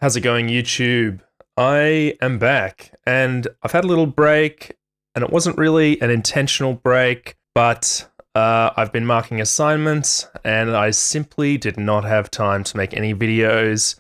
How's it going, YouTube? I am back, and I've had a little break, and it wasn't really an intentional break, but I've been marking assignments, and I simply did not have time to make any videos,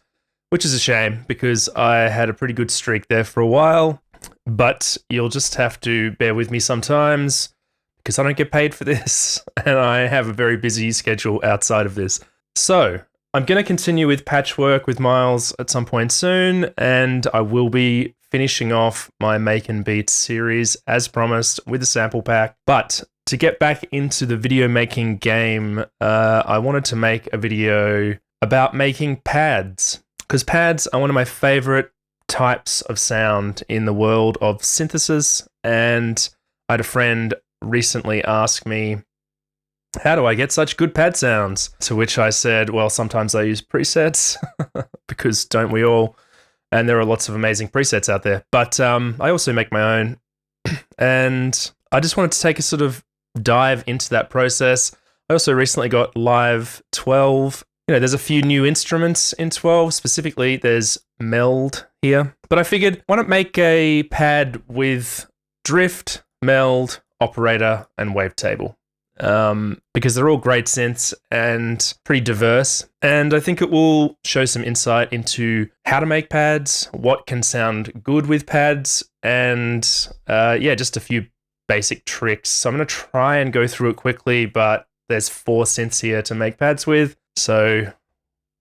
which is a shame, because I had a pretty good streak there for a while, but you'll just have to bear with me sometimes, because I don't get paid for this, and I have a very busy schedule outside of this. So, I'm going to continue with patchwork with Miles at some point soon, and I will be finishing off my Make and Beat series as promised with a sample pack. But to get back into the video making game, I wanted to make a video about making pads, because pads are one of my favorite types of sound in the world of synthesis, and I had a friend recently ask me, how do I get such good pad sounds? To which I said, well, sometimes I use presets, because don't we all? And there are lots of amazing presets out there. But I also make my own. And I just wanted to take a sort of dive into that process. I also recently got Live 12. You know, there's a few new instruments in 12. Specifically, there's Meld here. But I figured, why not make a pad with Drift, Meld, Operator, and Wavetable? Because they're all great synths and pretty diverse, and I think it will show some insight into how to make pads, what can sound good with pads, and yeah, just a few basic tricks. So I'm going to try and go through it quickly, but there's 4 synths here to make pads with, so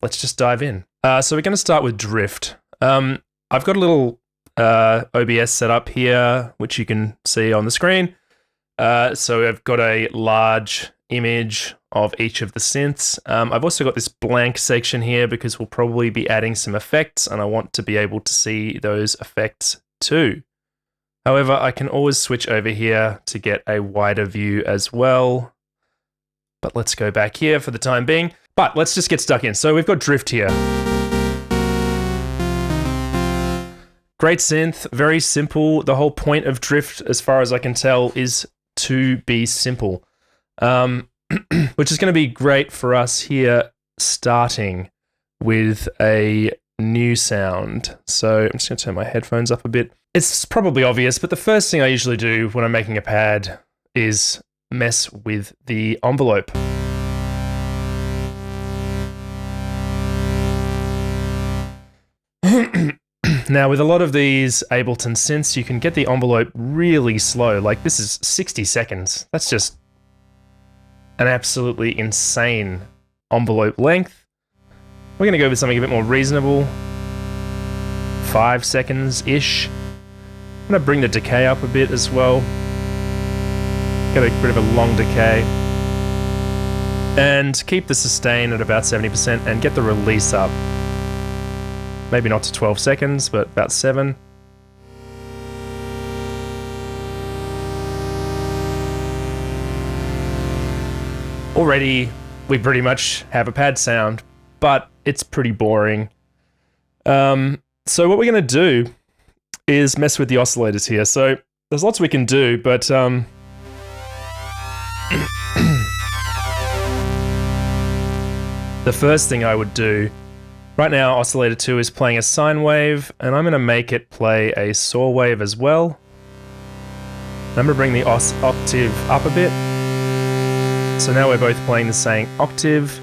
let's just dive in. So we're going to start with Drift. I've got a little OBS set up here, which you can see on the screen. So I've got a large image of each of the synths. I've also got this blank section here because we'll probably be adding some effects, and I want to be able to see those effects too. However, I can always switch over here to get a wider view as well. But let's go back here for the time being. But let's just get stuck in. So we've got Drift here. Great synth, very simple. The whole point of Drift, as far as I can tell, is to be simple, which is going to be great for us here starting with a new sound. So I'm just going to turn my headphones up a bit. It's probably obvious, but the first thing I usually do when I'm making a pad is mess with the envelope. Now, with a lot of these Ableton synths, you can get the envelope really slow. Like, this is 60 seconds. That's just an absolutely insane envelope length. We're going to go with something a bit more reasonable. 5 seconds-ish. I'm going to bring the decay up a bit as well. Get a bit of a long decay. And keep the sustain at about 70% and get the release up. Maybe not to 12 seconds, but about 7. Already, we pretty much have a pad sound, but it's pretty boring. So what we're going to do is mess with the oscillators here. So there's lots we can do, but the first thing I would do, right now, oscillator 2 is playing a sine wave, and I'm going to make it play a saw wave as well. I'm going to bring the octave up a bit. So now we're both playing the same octave.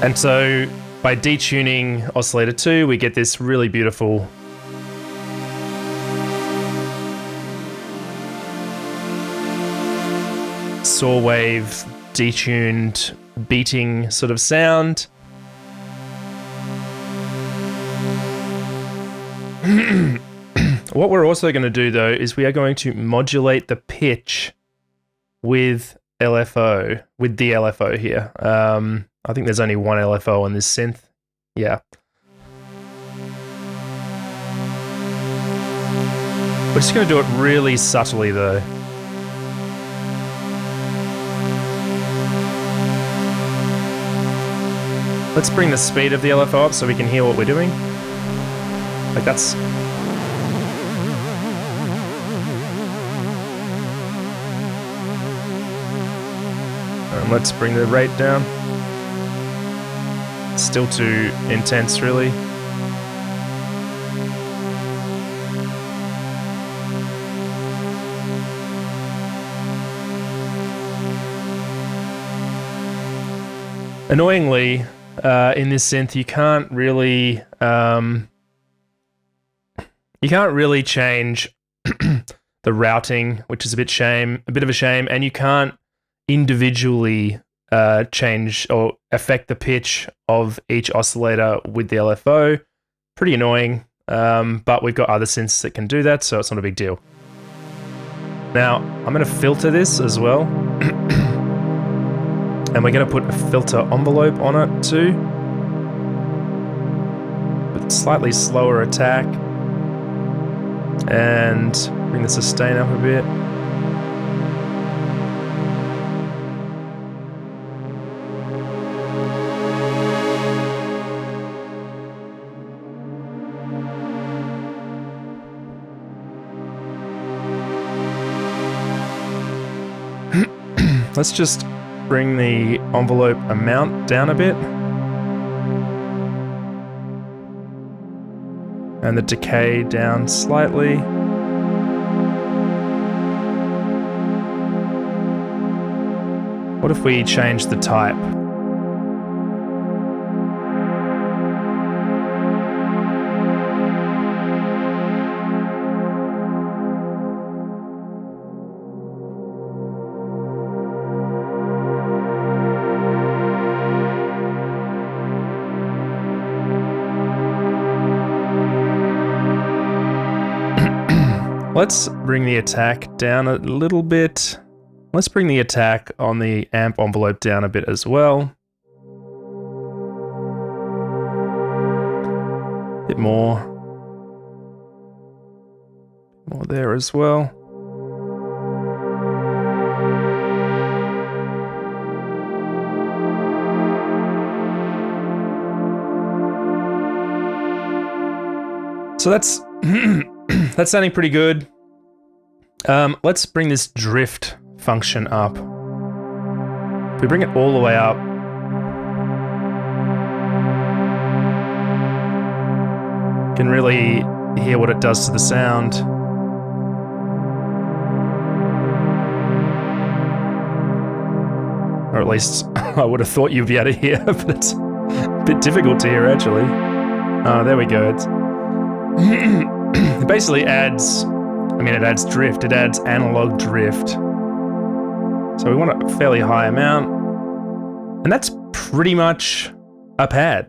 And so by detuning oscillator 2, we get this really beautiful saw wave, detuned, beating sort of sound. What we're also going to do, though, is we are going to modulate the pitch with LFO, with the LFO here. I think there's only one LFO on this synth. Yeah. We're just going to do it really subtly, though. Let's bring the speed of the LFO up so we can hear what we're doing. Like that's... And let's bring the rate down. Still too intense, really. Annoyingly, in this synth, you can't really change the routing, which is a bit of a shame, and you can't individually change or affect the pitch of each oscillator with the LFO. Pretty annoying, but we've got other synths that can do that, so it's not a big deal. Now, I'm going to filter this as well. And we're going to put a filter envelope on it too. With slightly slower attack. And bring the sustain up a bit. Let's just bring the envelope amount down a bit. And the decay down slightly. What if we change the type? Let's bring the attack down a little bit. Let's bring the attack on the amp envelope down a bit as well. Bit more. More there as well. So that's that's sounding pretty good. Let's bring this drift function up. If we bring it all the way up, you can really hear what it does to the sound. Or at least I would have thought you'd be able to hear, but it's a bit difficult to hear actually. There we go. It basically adds, it adds drift, it adds analog drift. So we want a fairly high amount, and that's pretty much a pad.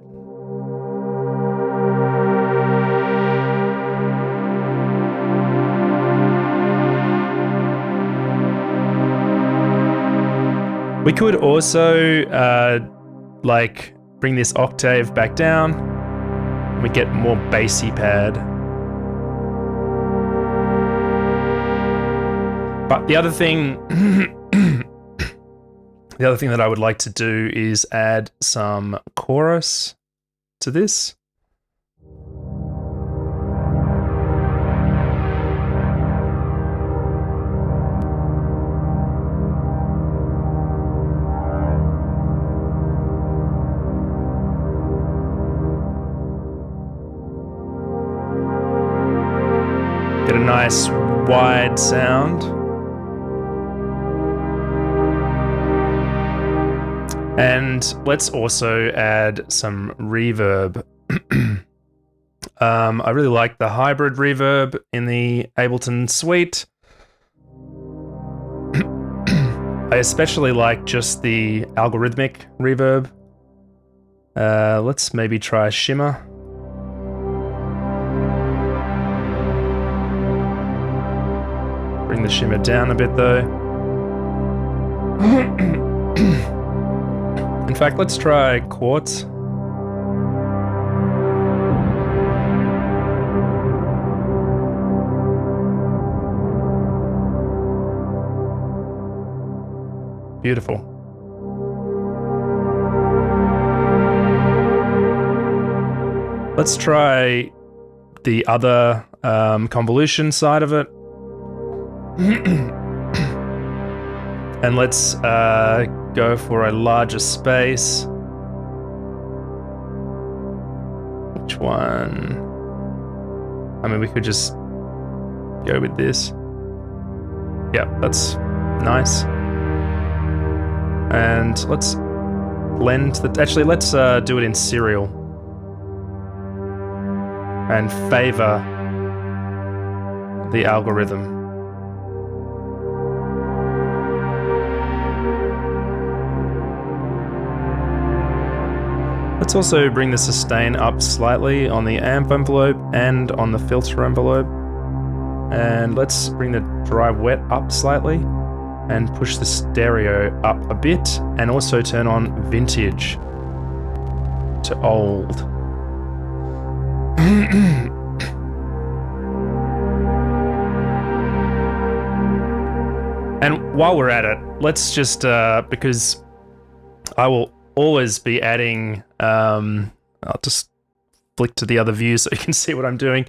We could also bring this octave back down, and we get more bassy pad. But the other thing that I would like to do is add some chorus to this. Get a nice wide sound. And let's also add some reverb. I really like the hybrid reverb in the Ableton suite. I especially like just the algorithmic reverb. Let's maybe try shimmer. Bring the shimmer down a bit though. In fact, let's try quartz. Beautiful. Let's try the other convolution side of it. And let's go for a larger space. Which one? I mean, we could just go with this. Yeah, that's nice. And let's blend the... Actually, let's do it in serial. And favor the algorithm. Let's also bring the sustain up slightly on the amp envelope and on the filter envelope. And let's bring the dry wet up slightly and push the stereo up a bit, and also turn on vintage to old. And while we're at it, let's just, because I will always be adding, I'll just flick to the other view so you can see what I'm doing.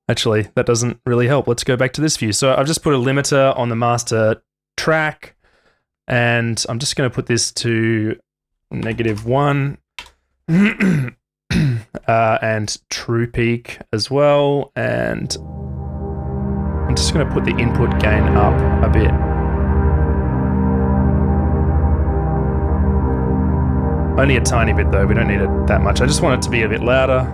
Actually, that doesn't really help. Let's go back to this view. So I've just put a limiter on the master track, and I'm just going to put this to -1 and true peak as well, and I'm just going to put the input gain up a bit. Only a tiny bit though, we don't need it that much. I just want it to be a bit louder.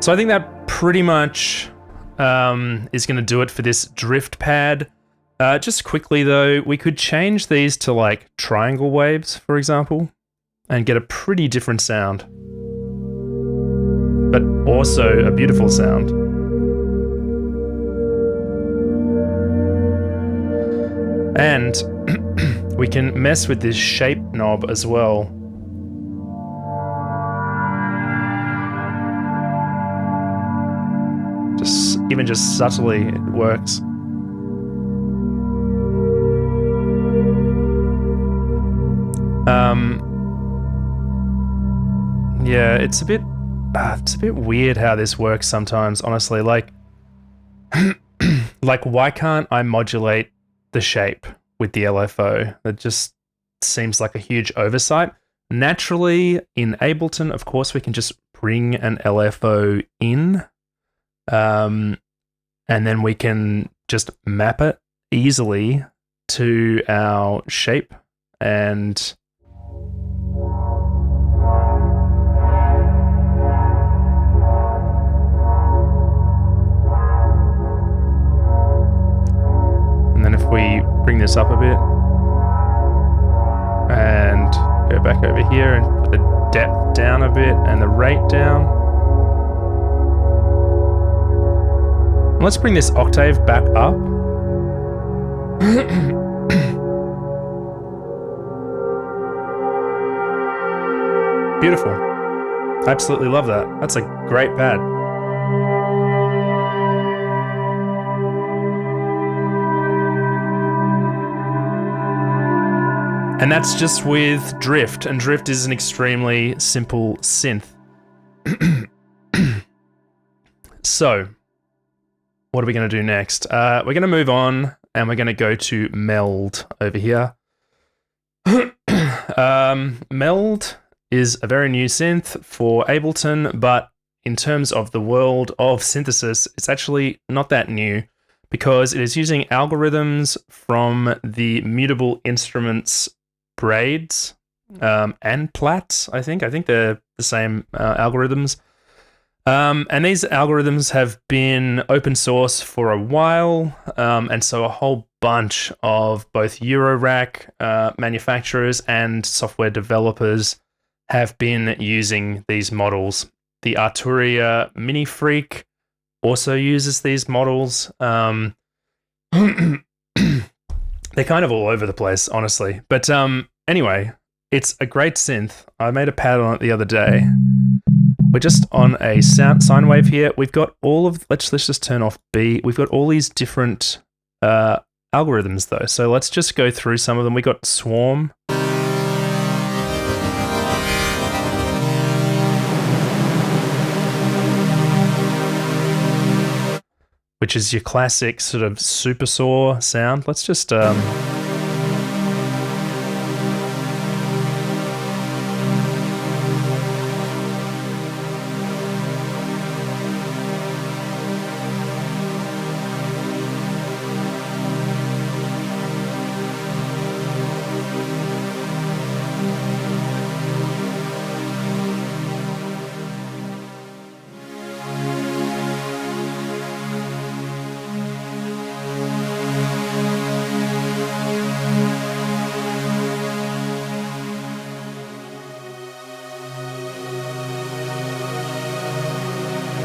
So I think that pretty much is going to do it for this drift pad. Just quickly though, we could change these to like triangle waves, for example, and get a pretty different sound. But also a beautiful sound. And we can mess with this shape knob as well. Even just subtly, it works. Yeah, it's a bit weird how this works sometimes, honestly. Like, like why can't I modulate the shape with the LFO? That just seems like a huge oversight. Naturally, in Ableton, of course, we can just bring an LFO in. And then we can just map it easily to our shape, and then if we bring this up a bit and go back over here and put the depth down a bit and the rate down. Let's bring this octave back up. Beautiful. I absolutely love that. That's a great pad. And that's just with drift, and drift is an extremely simple synth. So, what are we going to do next? We're going to move on, and we're going to go to Meld over here. Meld is a very new synth for Ableton, but in terms of the world of synthesis, it's actually not that new, because it is using algorithms from the Mutable Instruments braids and plats, I think. I think they're the same algorithms. And these algorithms have been open source for a while, and so a whole bunch of both Eurorack manufacturers and software developers have been using these models. The Arturia Mini Freak also uses these models. They're kind of all over the place, honestly. But anyway, it's a great synth. I made a pad on it the other day. We're just on a sine wave here. We've got all of, let's just turn off B. We've got all these different algorithms though. So let's just go through some of them. We got Swarm. which is your classic sort of super saw sound. Let's just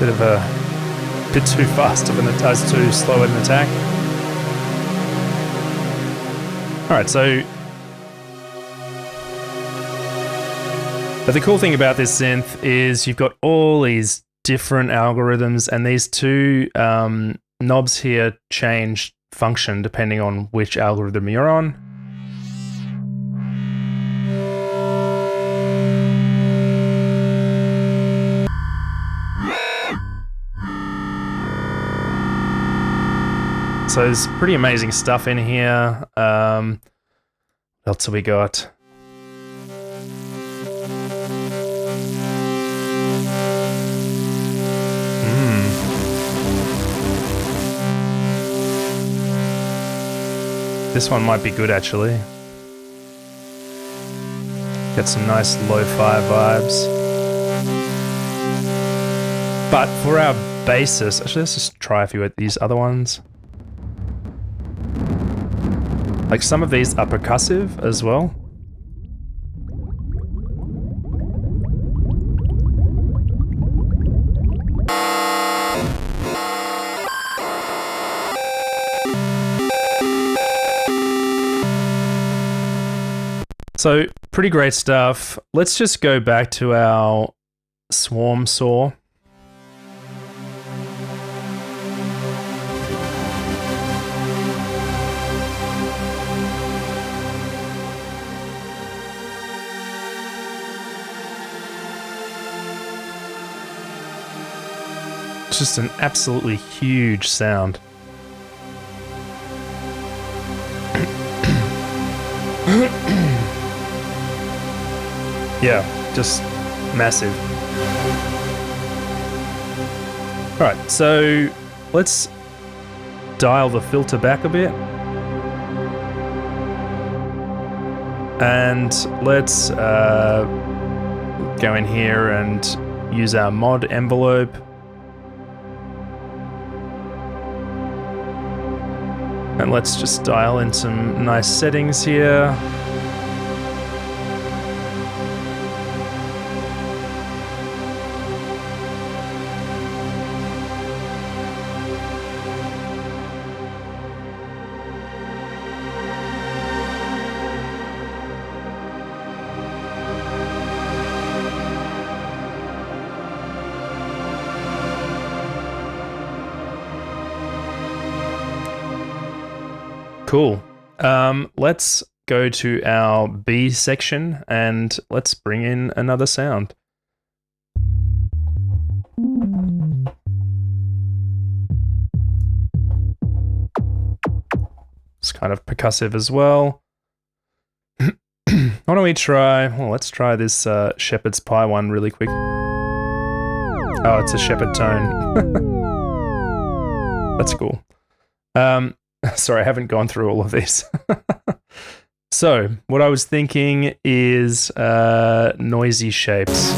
bit of a bit too fast of an attack, too slow an attack. Alright, but the cool thing about this synth is you've got all these different algorithms, and these two knobs here change function depending on which algorithm you're on. So there's pretty amazing stuff in here. What else have we got? This one might be good actually. Get some nice lo-fi vibes. But for our basis, actually let's just try a few of these other ones. Like some of these are percussive as well. So pretty great stuff. Let's just go back to our swarm saw. It's just an absolutely huge sound. Yeah, just massive. Alright, so let's dial the filter back a bit. And let's go in here and use our mod envelope. And let's just dial in some nice settings here. Cool. Let's go to our B section and let's bring in another sound. It's kind of percussive as well. Why don't we try, well, let's try this shepherd's pie one really quick. Oh, it's a shepherd tone. That's cool. Sorry, I haven't gone through all of these. So, what I was thinking is noisy shapes.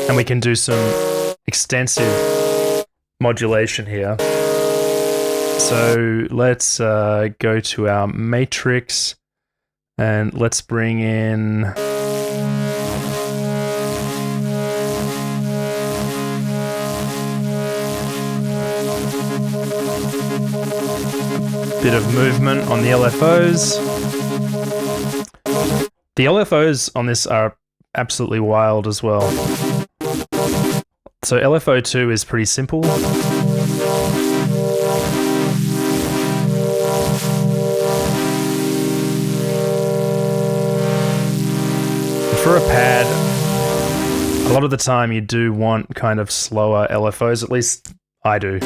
And we can do some extensive modulation here. So, let's go to our matrix and let's bring in bit of movement on the LFOs. The LFOs on this are absolutely wild as well. So LFO 2 is pretty simple. For a pad, A lot of the time you do want kind of slower LFOs, at least I do.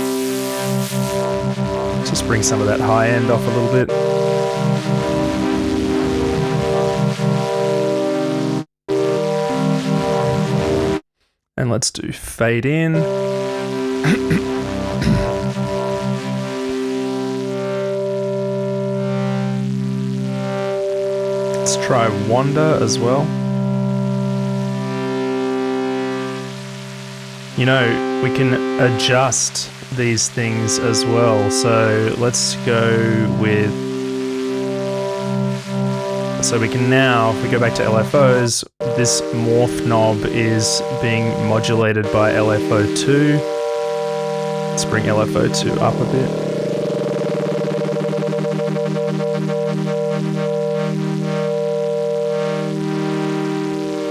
Just bring some of that high end off a little bit. And let's do fade in. Let's try wander as well. You know, we can adjust these things as well. So let's go with... So we can now, if we go back to LFOs, this morph knob is being modulated by LFO2. Let's bring LFO2 up a bit.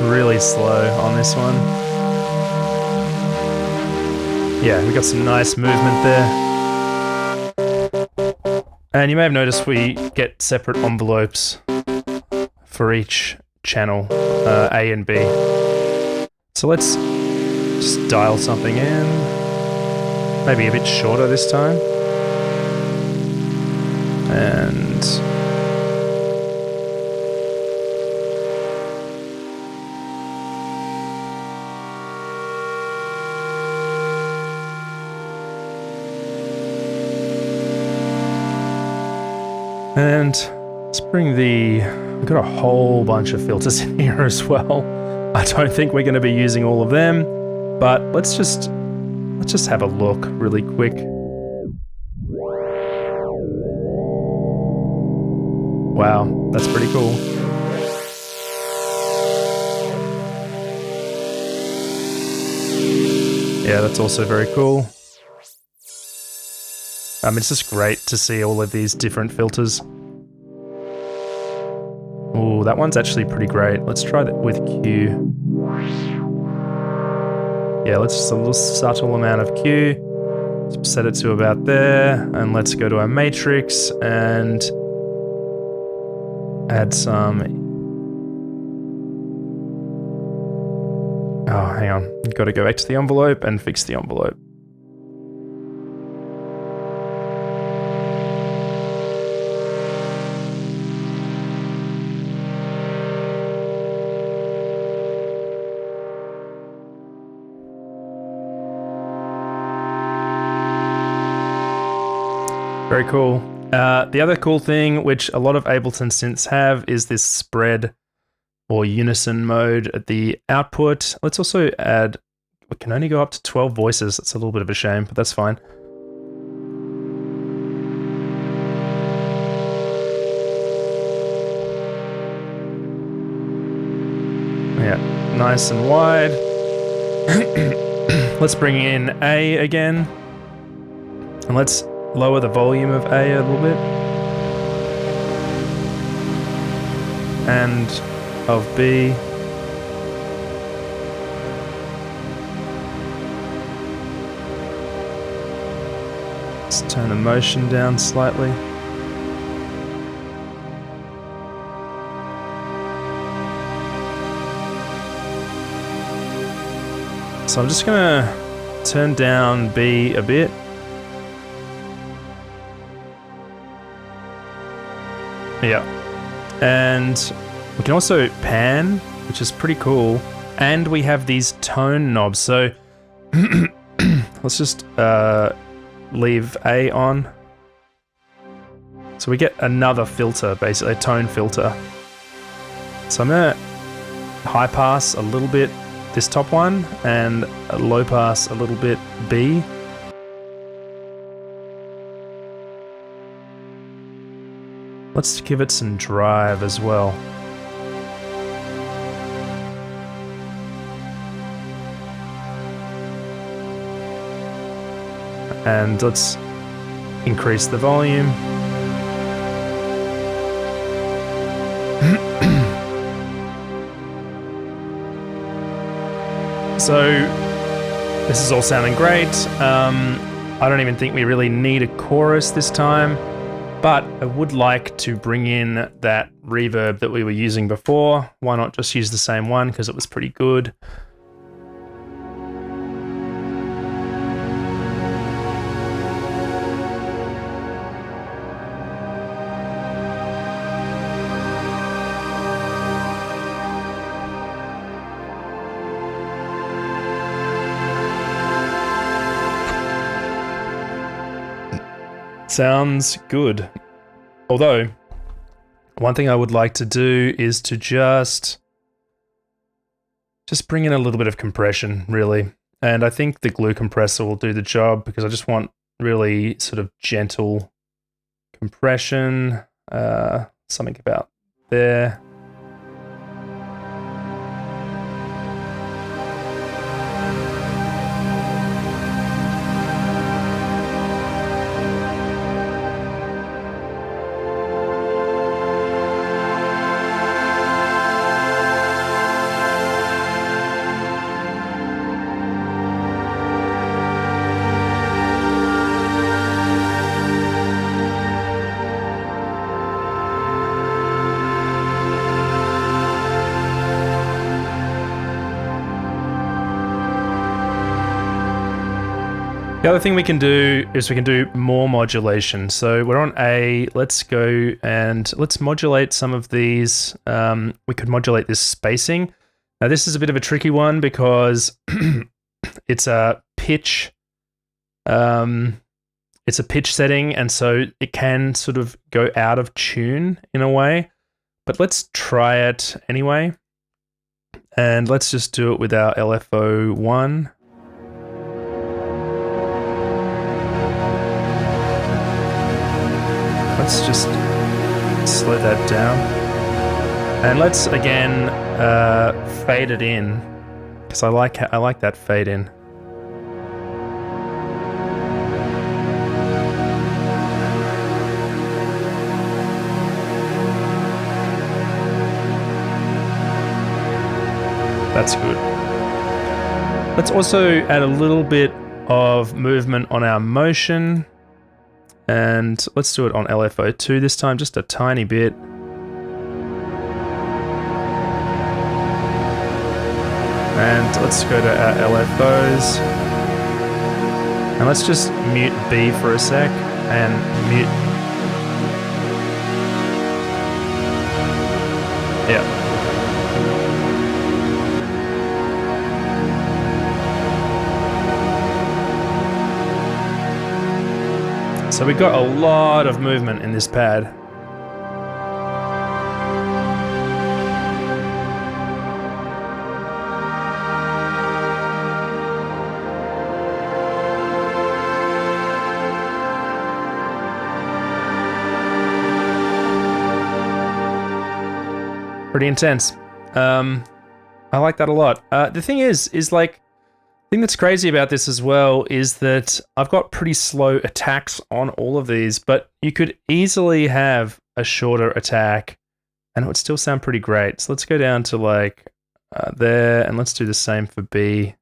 Really slow on this one. Yeah, we got some nice movement there. And you may have noticed we get separate envelopes for each channel, A and B. So let's just dial something in. Maybe a bit shorter this time. And let's bring the... We've got a whole bunch of filters in here as well. I don't think we're going to be using all of them, but let's just have a look really quick. Wow, that's pretty cool. Yeah, that's also very cool. It's just great to see all of these different filters. Ooh, that one's actually pretty great. Let's try that with Q. Yeah, let's just a little subtle amount of Q. Let's set it to about there, and let's go to our matrix and add some... Oh, hang on. You've got to go back to the envelope and fix the envelope. Very cool. The other cool thing, which a lot of Ableton synths have, is this spread or unison mode at the output. Let's also add, we can only go up to 12 voices. That's a little bit of a shame, but that's fine. Yeah, nice and wide. Let's bring in A again. And let's lower the volume of A a little bit. And of B. Let's turn the motion down slightly. So I'm just gonna turn down B a bit. Yeah, and we can also pan, which is pretty cool, and we have these tone knobs, so let's just leave A on. So we get another filter, basically a tone filter. So I'm gonna high pass a little bit this top one, and a low pass a little bit B. Let's give it some drive as well. And let's increase the volume. So this is all sounding great. I don't even think we really need a chorus this time. But I would like to bring in that reverb that we were using before. Why not just use the same one, because it was pretty good. Sounds good. Although, one thing I would like to do is to just bring in a little bit of compression, really. And I think the glue compressor will do the job because I just want really sort of gentle compression. Something about there. The other thing we can do is we can do more modulation. So we're on A, let's go and let's modulate some of these. We could modulate this spacing. Now this is a bit of a tricky one because it's a pitch. It's a pitch setting, and so it can sort of go out of tune in a way. But let's try it anyway. And let's just do it with our LFO1. Let's just slow that down. And let's again fade it in, because I like that fade in. That's good. Let's also add a little bit of movement on our motion. And let's do it on LFO2 this time, just a tiny bit. And let's go to our LFOs. And let's just mute B for a sec and mute. Yeah. So we got a lot of movement in this pad. Pretty intense. I like that a lot. The thing is like, the thing that's crazy about this as well is that I've got pretty slow attacks on all of these, but you could easily have a shorter attack and it would still sound pretty great. So let's go down to like there, and let's do the same for B.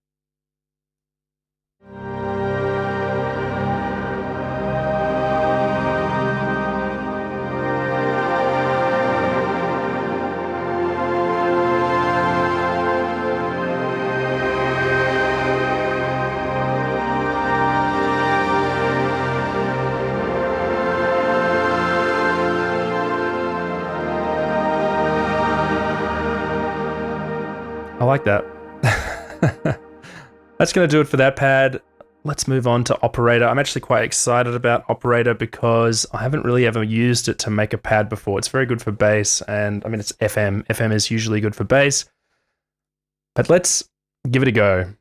I like that. That's going to do it for that pad. Let's move on to Operator. I'm actually quite excited about Operator because I haven't really ever used it to make a pad before. It's very good for bass, and I mean, it's FM. FM is usually good for bass. But let's give it a go.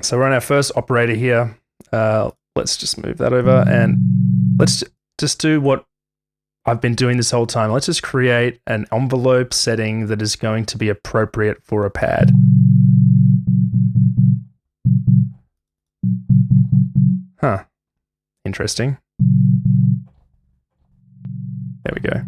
So we're on our first Operator here. Let's just move that over, and let's just do what I've been doing this whole time. Let's just create an envelope setting that is going to be appropriate for a pad. Huh. Interesting. There we go.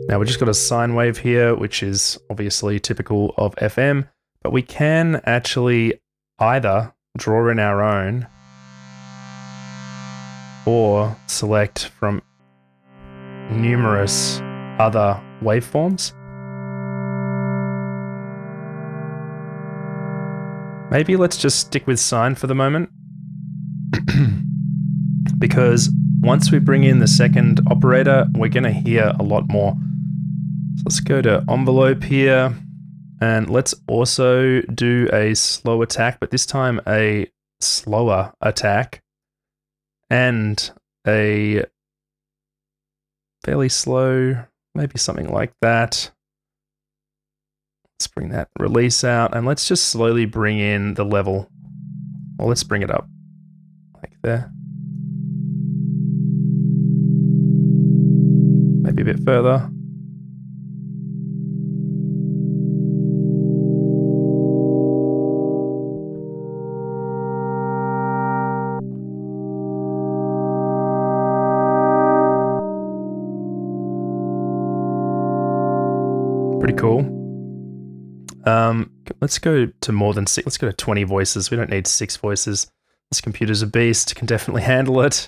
Now we've just got a sine wave here, which is obviously typical of FM, but we can actually either draw in our own or select from numerous other waveforms. Maybe let's just stick with sine for the moment. Because once we bring in the second operator, we're going to hear a lot more. So let's go to envelope here. And let's also do a slow attack, but this time a slower attack. And a fairly slow, maybe something like that. Let's bring that release out, and let's just slowly bring in the level. Well, let's bring it up, like there. Maybe a bit further. Pretty cool. Let's go to more than 6. Let's go to 20 voices. We don't need 6 voices. This computer's a beast. Can definitely handle it.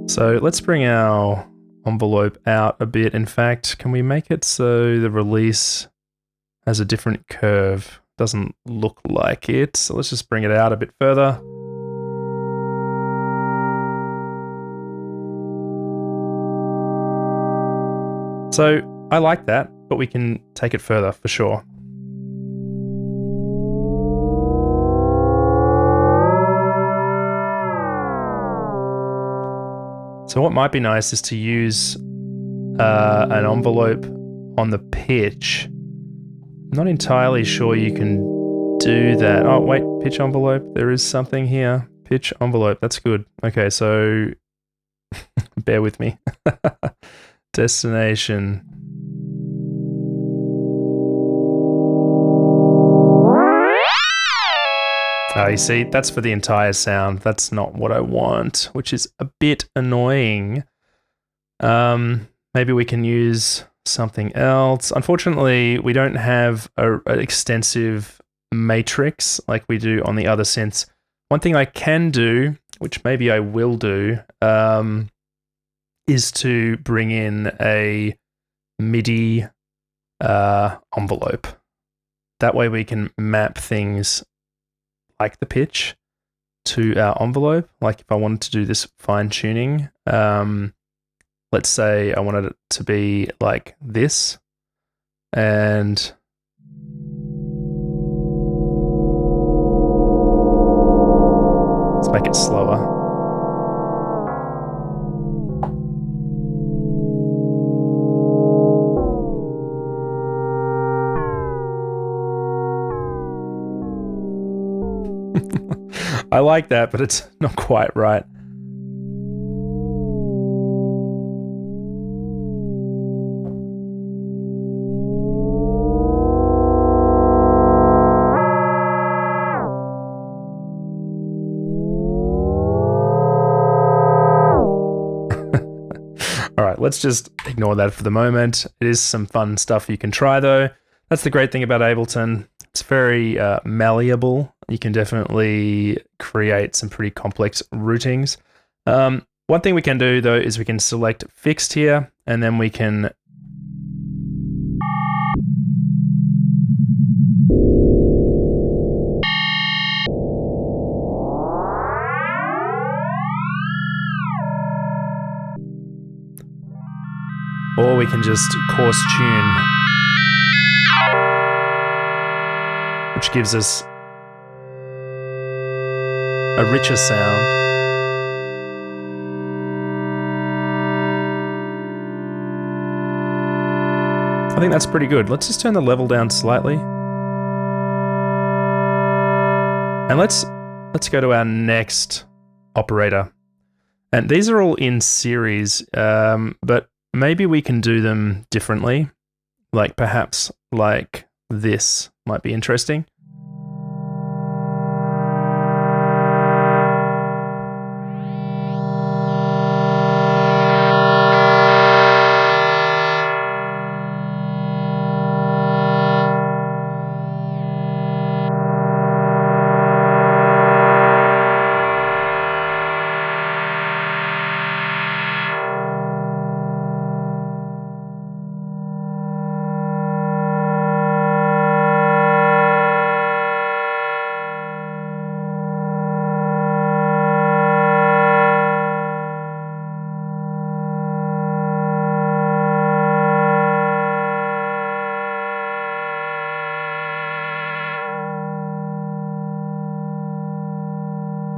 So let's bring our envelope out a bit. In fact, can we make it so the release has a different curve? Doesn't look like it. So let's just bring it out a bit further. So I like that, but we can take it further for sure. So what might be nice is to use an envelope on the pitch. I'm not entirely sure you can do that. Oh, wait, pitch envelope. There is something here. Pitch envelope. That's good. Okay, so bear with me. Destination. You see, that's for the entire sound. That's not what I want, which is a bit annoying. Maybe we can use something else. Unfortunately, we don't have an extensive matrix like we do on the other synths. One thing I can do, which maybe I will do, is to bring in a MIDI envelope. That way we can map things like the pitch to our envelope. Like if I wanted to do this fine tuning, let's say I wanted it to be like this, and let's make it slower. I like that, but it's not quite right. All right, let's just ignore that for the moment. It is some fun stuff you can try though. That's the great thing about Ableton. It's very malleable. You can definitely create some pretty complex routings. One thing we can do though is we can select fixed here, and then we can or we can just coarse tune, which gives us a richer sound. I think that's pretty good. Let's just turn the level down slightly. And let's go to our next operator. And these are all in series, but maybe we can do them differently. Like perhaps like this might be interesting.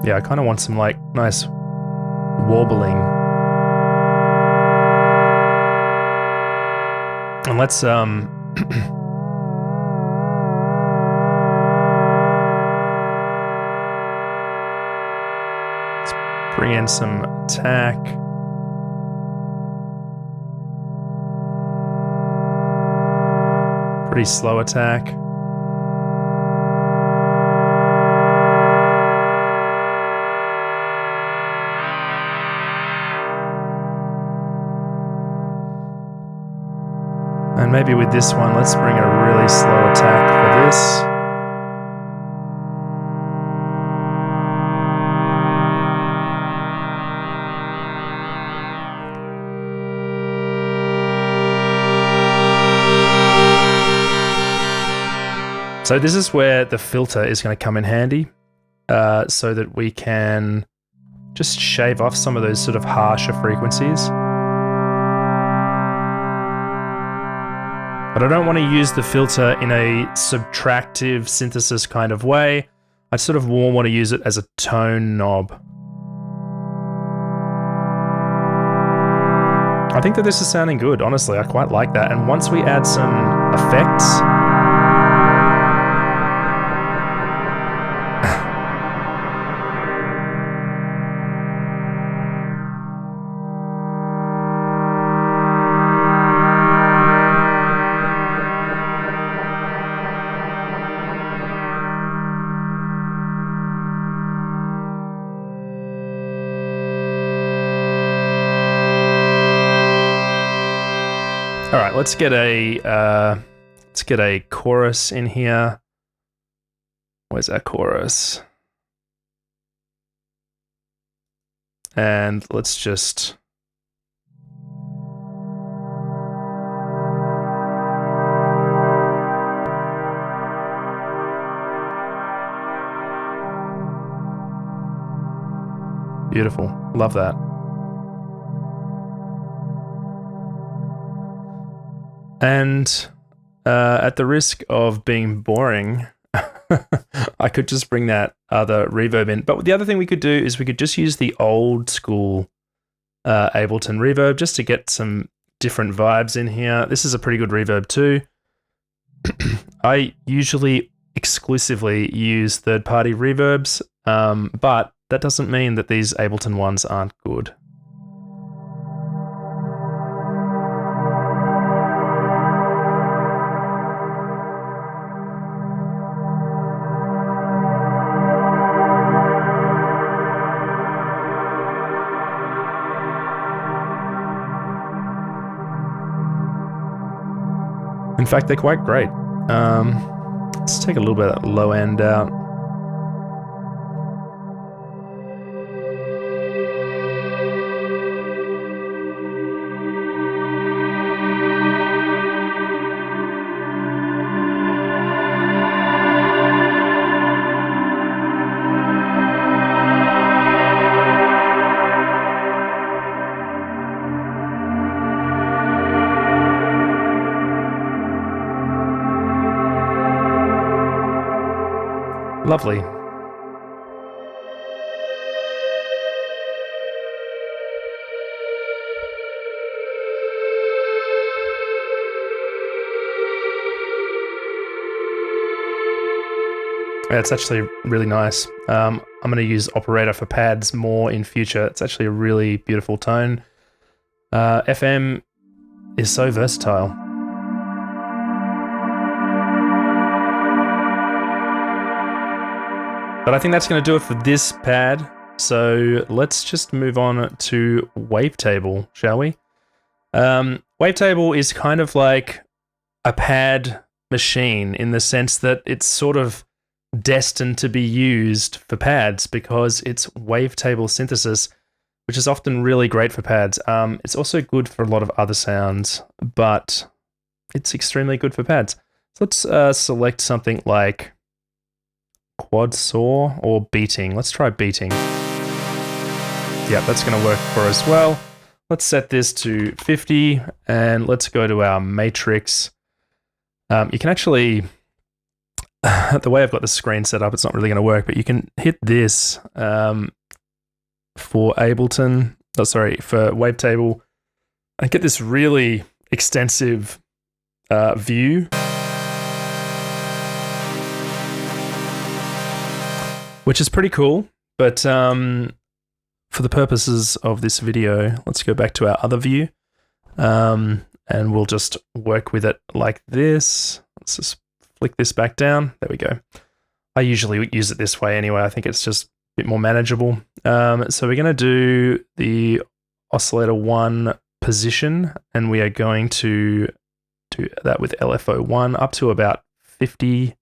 Yeah, I kind of want some like nice warbling. And let's bring in some attack. Pretty slow attack. And maybe with this one, let's bring a really slow attack for this. So this is where the filter is going to come in handy, so that we can just shave off some of those sort of harsher frequencies. But I don't want to use the filter in a subtractive synthesis kind of way. I sort of more want to use it as a tone knob. I think that this is sounding good, honestly. I quite like that. And once we add some effects, all right, let's get a chorus in here. Where's our chorus? And let's just beautiful. Love that. And at the risk of being boring, I could just bring that other reverb in. But the other thing we could do is we could just use the old school Ableton reverb just to get some different vibes in here. This is a pretty good reverb too. I usually exclusively use third-party reverbs, but that doesn't mean that these Ableton ones aren't good. In fact, they're quite great. Let's take a little bit of that low end out. Lovely. Yeah, it's actually really nice. I'm going to use operator for pads more in future. It's actually a really beautiful tone. FM is so versatile. But I think that's going to do it for this pad. So let's just move on to Wavetable, shall we? Wavetable is kind of like a pad machine in the sense that it's sort of destined to be used for pads because it's wavetable synthesis, which is often really great for pads. It's also good for a lot of other sounds, but it's extremely good for pads. So let's select something like quad saw or beating. Let's try beating. Yeah, that's going to work for us well. Let's set this to 50 and let's go to our matrix. You can actually the way I've got the screen set up, it's not really going to work, but you can hit this for Ableton, for Wavetable, and get this really extensive view, which is pretty cool. But for the purposes of this video, let's go back to our other view, and we'll just work with it like this. Let's just flick this back down. There we go. I usually use it this way anyway. I think it's just a bit more manageable. So we're going to do the oscillator 1 position, and we are going to do that with LFO1 up to about 50.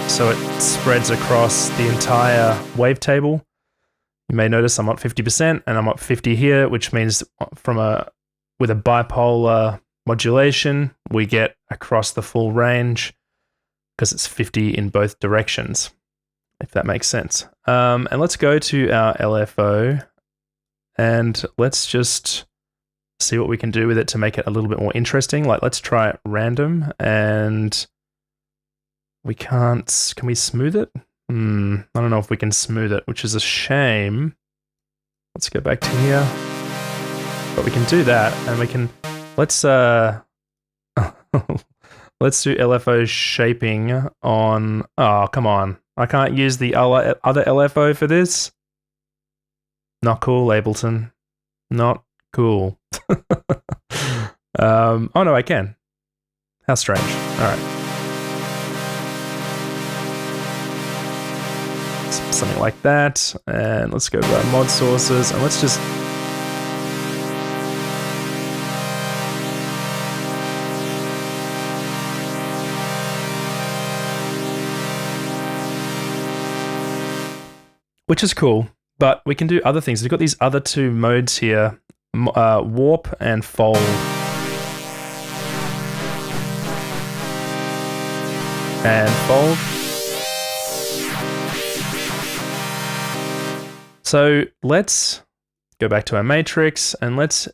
So it spreads across the entire wavetable. You may notice I'm at 50% and I'm at 50 here, which means with a bipolar modulation, we get across the full range because it's 50 in both directions, if that makes sense. And let's go to our LFO and let's just see what we can do with it to make it a little bit more interesting. Like, let's try it random, and we can't. Can we smooth it? I don't know if we can smooth it, which is a shame. Let's go back to here. But we can do that, and we can, let's let's do LFO shaping on, oh, come on. I can't use the other LFO for this. Not cool, Ableton. Not cool. Oh no, I can. How strange. All right. Something like that, and let's go to our mod sources, and let's just which is cool, but we can do other things. We've got these other two modes here, warp and fold. And fold. So let's go back to our matrix and let's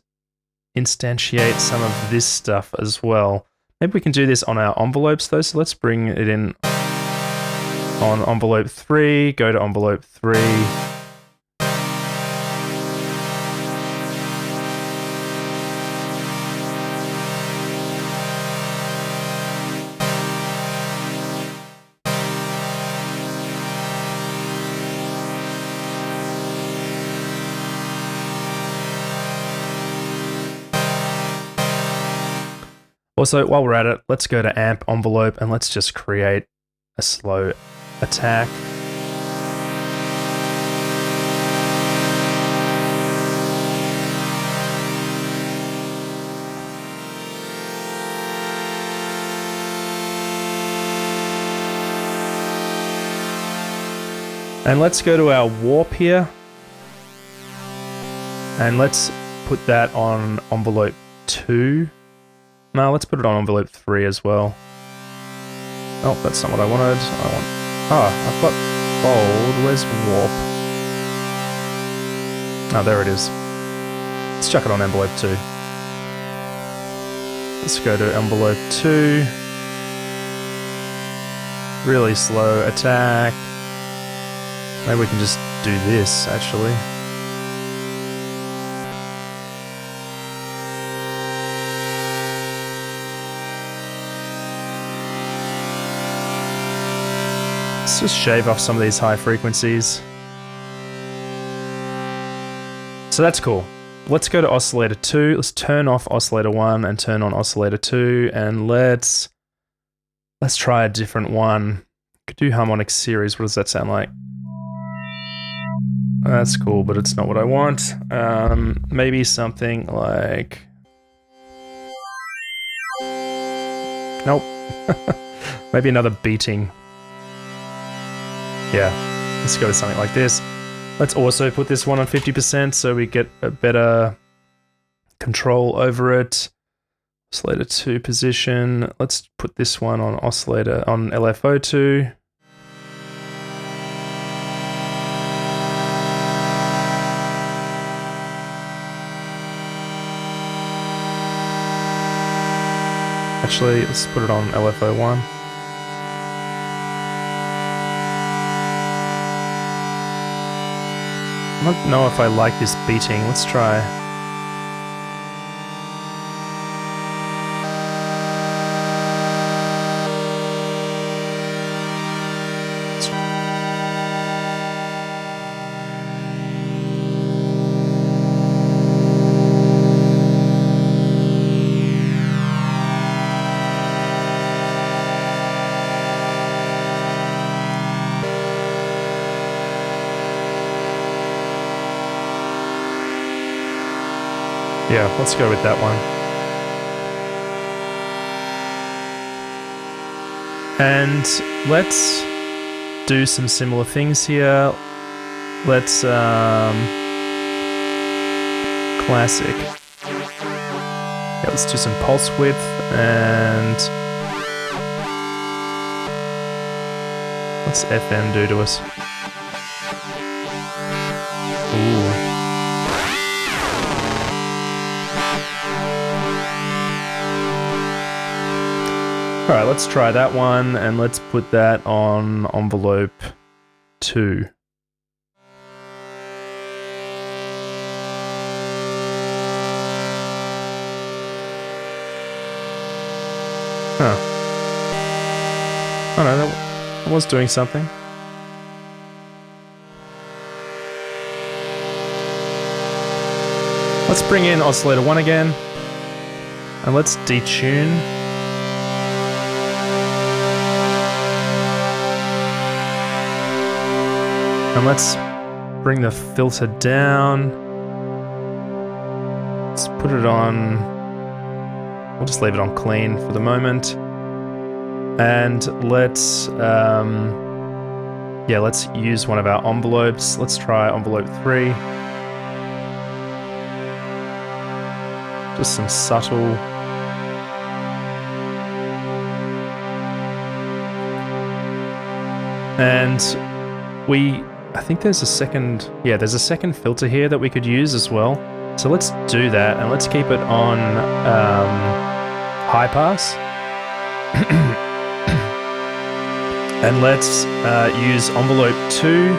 instantiate some of this stuff as well. Maybe we can do this on our envelopes though. So let's bring it in on envelope 3, go to envelope 3. Also, while we're at it, let's go to amp envelope and let's just create a slow attack. And let's go to our warp here. And let's put that on envelope 2. No, let's put it on envelope 3 as well. Oh, that's not what I wanted. I've got fold. Where's warp? Oh, there it is. Let's chuck it on envelope 2. Let's go to envelope 2. Really slow attack. Maybe we can just do this, actually. Let's just shave off some of these high frequencies. So that's cool. Let's go to oscillator 2. Let's turn off oscillator 1 and turn on oscillator 2, and let's try a different one. Could do harmonic series. What does that sound like? That's cool, but it's not what I want. Maybe something like... Nope. Maybe another beating. Yeah, let's go with something like this. Let's also put this one on 50% so we get a better control over it. Oscillator 2 position. Let's put this one on oscillator on LFO2. Actually, let's put it on LFO1. I don't know if I like this beating. Let's try. Yeah, let's go with that one. And let's do some similar things here. Let's classic. Yeah, let's do some pulse width and what's FM do to us? Ooh. Alright, let's try that one, and let's put that on envelope 2. Huh. Oh no, that was doing something. Let's bring in oscillator 1 again, and let's detune. And let's bring the filter down. Let's put it on, we'll just leave it on clean for the moment. And let's, yeah, let's use one of our envelopes. Let's try envelope 3. Just some subtle. And I think there's a second, yeah, there's a second filter here that we could use as well. So let's do that, and let's keep it on high pass. And let's use envelope 2.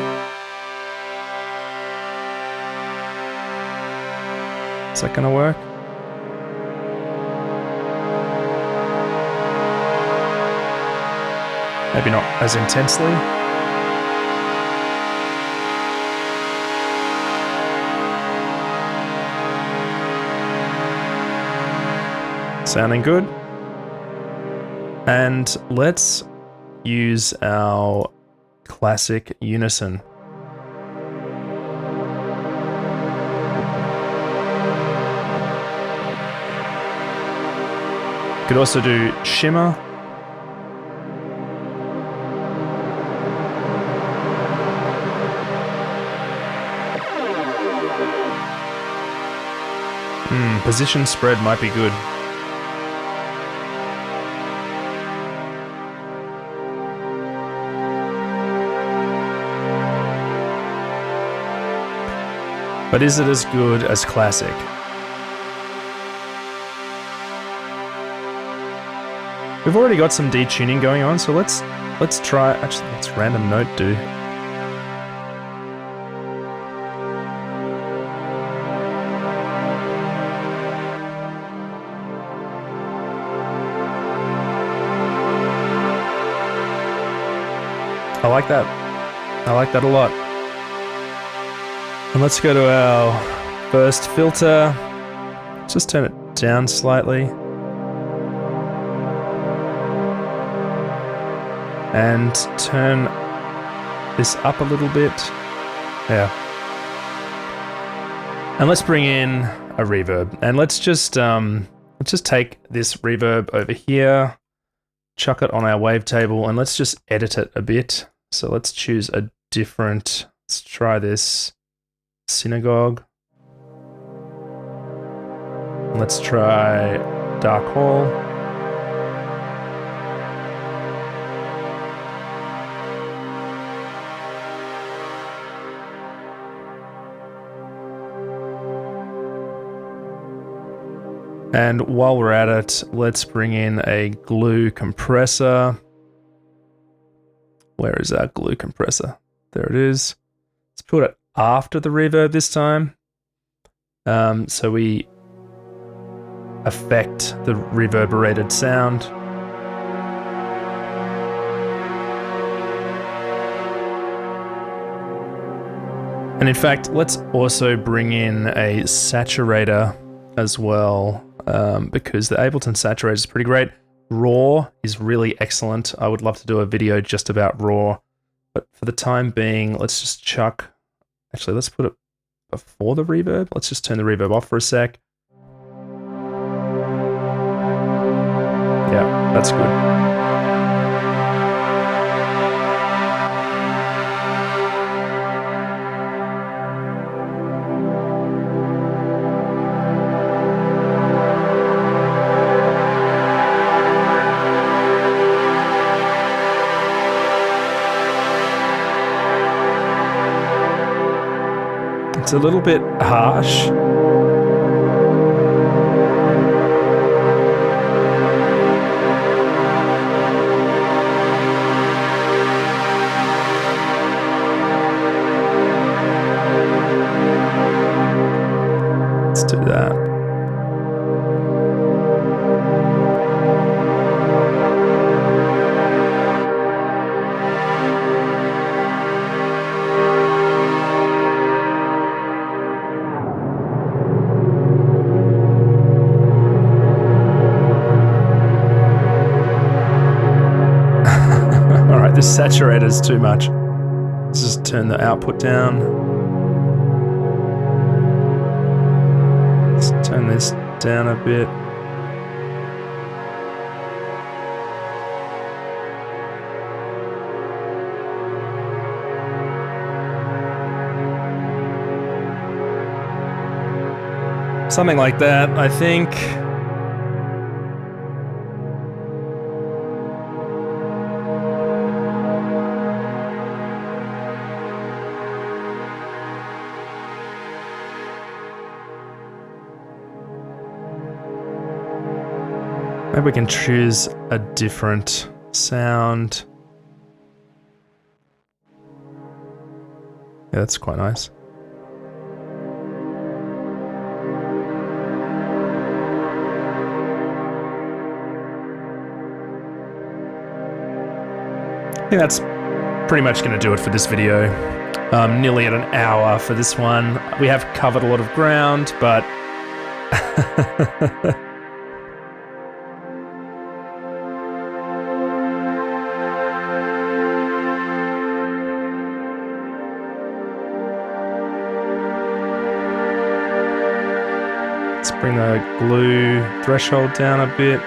Is that gonna work? Maybe not as intensely. Sounding good. And let's use our classic unison. Could also do shimmer. Position spread might be good. But is it as good as classic? We've already got some detuning going on, so let's try. Actually, let's random note do. I like that. I like that a lot. And let's go to our first filter. Just turn it down slightly. And turn this up a little bit. Yeah. And let's bring in a reverb. And let's just take this reverb over here, chuck it on our wavetable, and let's just edit it a bit. So let's choose a different, let's try this synagogue. Let's try dark hall. And while we're at it, let's bring in a glue compressor. Where is our glue compressor? There it is. Let's put it after the reverb this time. So we affect the reverberated sound. And in fact, let's also bring in a saturator as well, because the Ableton saturator is pretty great. Raw is really excellent. I would love to do a video just about raw, but for the time being, let's just chuck... Actually, let's put it before the reverb. Let's just turn the reverb off for a sec. Yeah, that's good. It's a little bit harsh. Let's do that. This saturator is too much. Let's just turn the output down. Let's turn this down a bit. Something like that, I think. Maybe we can choose a different sound. Yeah, that's quite nice. I think that's pretty much going to do it for this video. Nearly at an hour for this one. We have covered a lot of ground, but... Let's bring the glue threshold down a bit.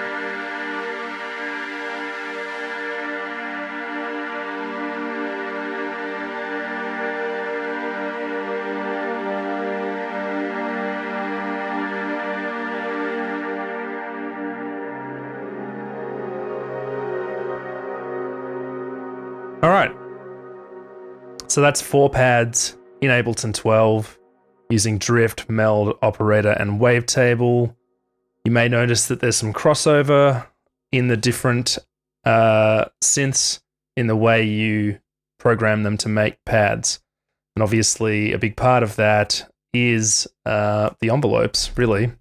All right. So that's 4 pads in Ableton 12. Using drift, meld, operator, and wavetable. You may notice that there's some crossover in the different synths in the way you program them to make pads. And obviously a big part of that is the envelopes, really.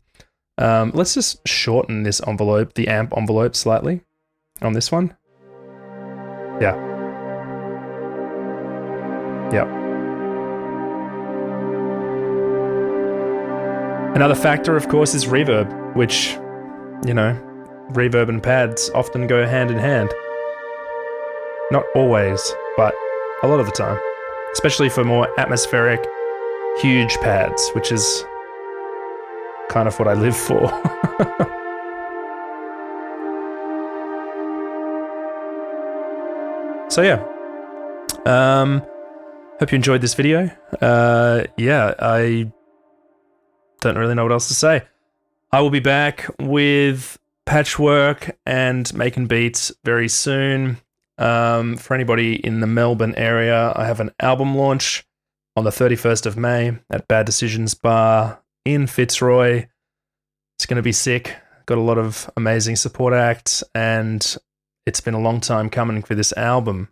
Let's just shorten this envelope, the amp envelope, slightly on this one. Yeah. Yep. Another factor, of course, is reverb, which, you know, reverb and pads often go hand in hand. Not always, but a lot of the time. Especially for more atmospheric, huge pads, which is kind of what I live for. So yeah. Hope you enjoyed this video. Yeah, I don't really know what else to say. I will be back with patchwork and making beats very soon. For anybody in the Melbourne area, I have an album launch on the 31st of May at Bad Decisions Bar in Fitzroy. It's going to be sick. Got a lot of amazing support acts, and it's been a long time coming for this album,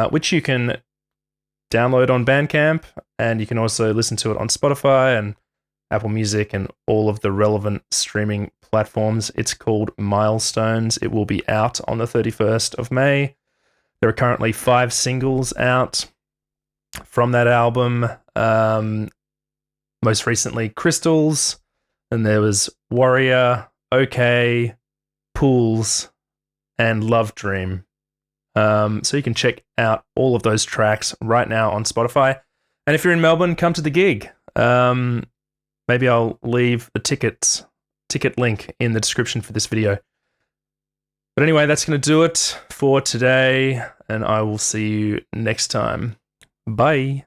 which you can download on Bandcamp, and you can also listen to it on Spotify and Apple Music and all of the relevant streaming platforms. It's called Milestones. It will be out on the 31st of May. There are currently 5 singles out from that album. Most recently, Crystals, and there was Warrior, OK, Pools, and Love Dream. So you can check out all of those tracks right now on Spotify. And if you're in Melbourne, come to the gig. Maybe I'll leave the ticket link in the description for this video. But anyway, that's going to do it for today, and I will see you next time. Bye.